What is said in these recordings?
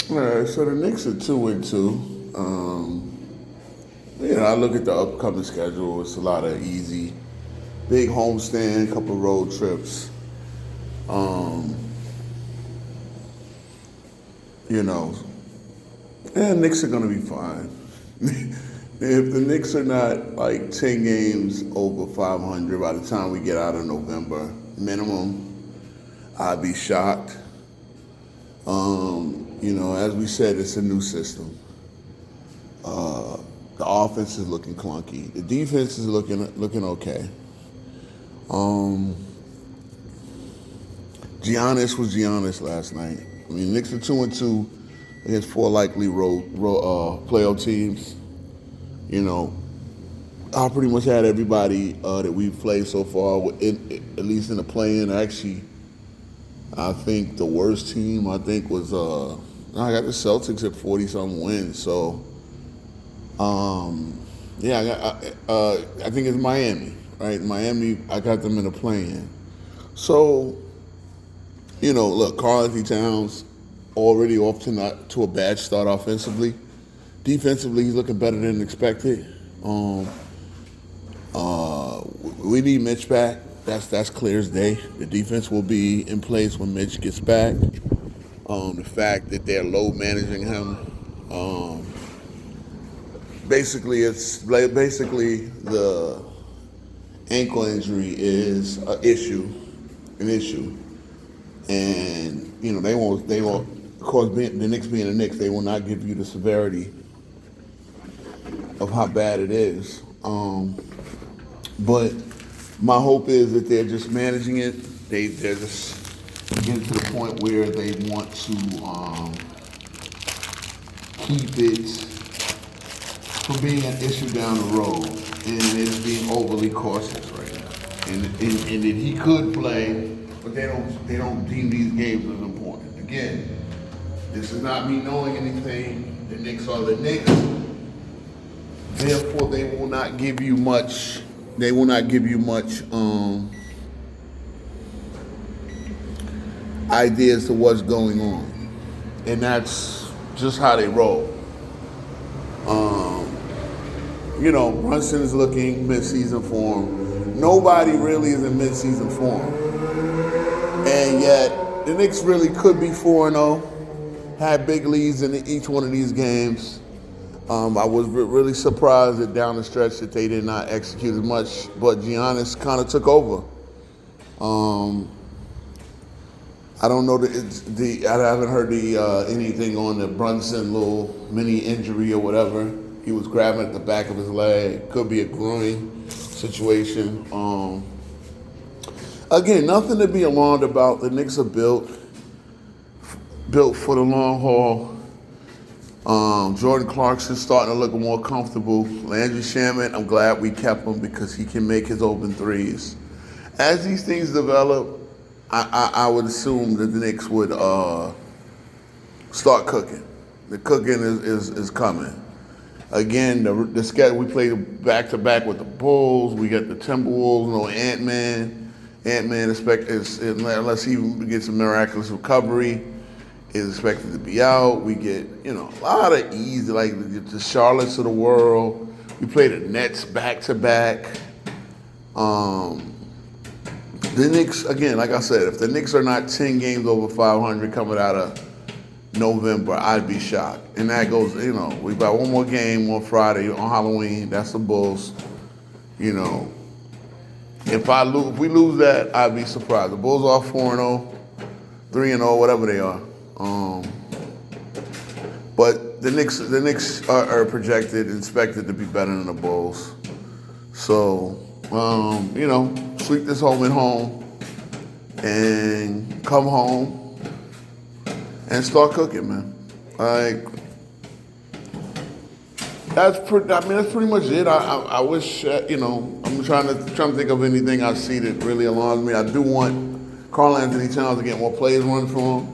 All right, so the Knicks are 2-2. I look at the upcoming schedule. It's a lot of easy, big homestand, couple road trips. Um, you know, and Knicks are gonna be fine. If the Knicks are not like 10 games over 500 by the time we get out of November, minimum, I'd be shocked. As we said, it's a new system. The offense is looking clunky. The defense is looking okay. Um, Giannis was Giannis last night. I mean, Knicks are 2-2 against four likely playoff teams. You know, I pretty much had everybody that we've played so far, at least in the play-in. Actually, I think the worst team was I got the Celtics at 40-something wins. So, I think it's Miami, right? Miami, I got them in the play-in. So, look, Karl Anthony Towns already off to a bad start offensively. Defensively, he's looking better than expected. We need Mitch back. That's clear as day. The defense will be in place when Mitch gets back. The fact that they're load managing him, basically the ankle injury is an issue, and they won't. Of course, the Knicks being the Knicks, they will not give you the severity of how bad it is. But my hope is that they're just managing it. They're just getting to the point where they want to keep it from being an issue down the road, and it's being overly cautious right now. And that he could play, but they don't deem these games as important. Again, this is not me knowing anything. The Knicks are the Knicks. Therefore, they will not give you much. They will not give you much ideas to what's going on, and that's just how they roll. Brunson is looking mid-season form. Nobody really is in mid-season form, and yet the Knicks really could be 4-0, had big leads in each one of these games. I was really surprised that down the stretch that they did not execute as much, but Giannis kind of took over. I don't know I haven't heard anything on the Brunson little mini injury or whatever. He was grabbing at the back of his leg. Could be a groin situation. Again, nothing to be alarmed about. The Knicks are built for the long haul. Jordan Clarkson's starting to look more comfortable. Landry Shamet, I'm glad we kept him because he can make his open threes. As these things develop, I would assume that the Knicks would start cooking. The cooking is coming. Again, the schedule, we play back-to-back with the Bulls. We got the Timberwolves, no Ant-Man. Ant-Man unless he gets a miraculous recovery, is expected to be out. We get, a lot of easy, like the Charlottes of the world. We play the Nets back-to-back. The Knicks, again, like I said, if the Knicks are not 10 games over 500 coming out of November, I'd be shocked. And that goes, we got one more game on Friday on Halloween. That's the Bulls. If we lose that, I'd be surprised. The Bulls are 4-0, 3-0, whatever they are. But the Knicks are projected, expected to be better than the Bulls. So, sweep this home and home, and come home and start cooking, man. Like that's pretty much it. I wish I'm trying to think of anything I see that really alarms me. I do want Karl Anthony Towns to get more plays run for him.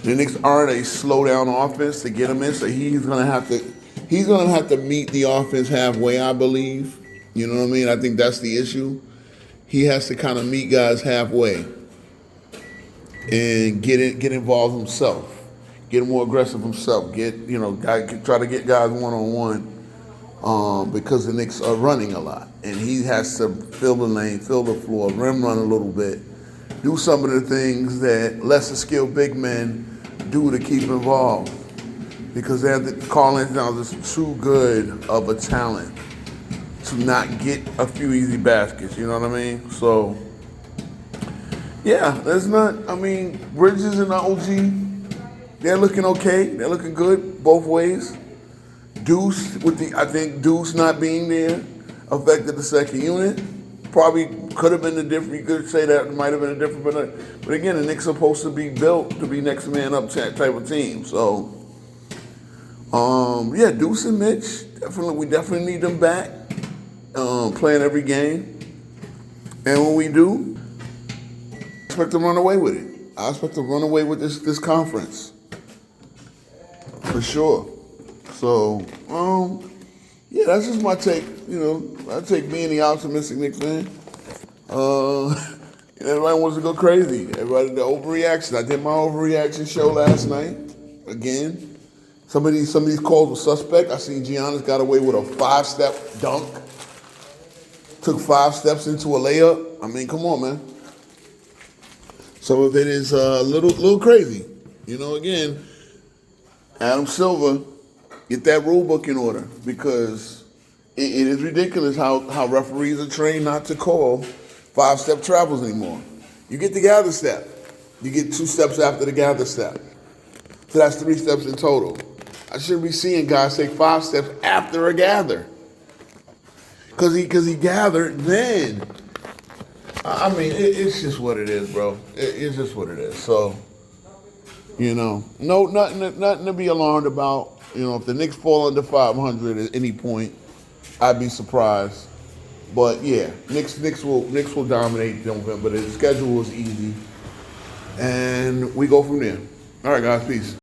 The Knicks aren't a slow down offense to get him in, so he's gonna have to meet the offense halfway, I believe. You know what I mean? I think that's the issue. He has to kind of meet guys halfway. and get involved himself, get more aggressive himself, try to get guys one-on-one, because the Knicks are running a lot, and he has to fill the lane, fill the floor, rim run a little bit, do some of the things that lesser skilled big men do to keep involved, because Karl Anthony Towns is too good of a talent to not get a few easy baskets. You know what I mean? So, yeah, Bridges and OG, they're looking okay. They're looking good both ways. I think Deuce not being there affected the second unit. Probably could have been the different. You could say that might have been a different, but again, the Knicks are supposed to be built to be next man up type of team. So, yeah, Deuce and Mitch, we definitely need them back, playing every game. And when we do, I expect to run away with it. I expect to run away with this conference, for sure. So, yeah, that's just my take. I take being the optimistic Knicks fan. Everybody wants to go crazy. Everybody, the overreaction. I did my overreaction show last night. Again, some of these calls were suspect. I seen Giannis got away with a 5-step dunk. Took 5 steps into a layup. I mean, come on, man. Some of it is a little crazy. Again, Adam Silver, get that rule book in order, because it is ridiculous how referees are trained not to call 5-step travels anymore. You get the gather step. You get 2 steps after the gather step. So that's 3 steps in total. I shouldn't be seeing guys take 5 steps after a gather. Because he gathered then. It's just what it is, bro. It's just what it is. So, nothing to be alarmed about. If the Knicks fall under 500 at any point, I'd be surprised. But yeah, Knicks will dominate November. The schedule is easy, and we go from there. All right, guys, peace.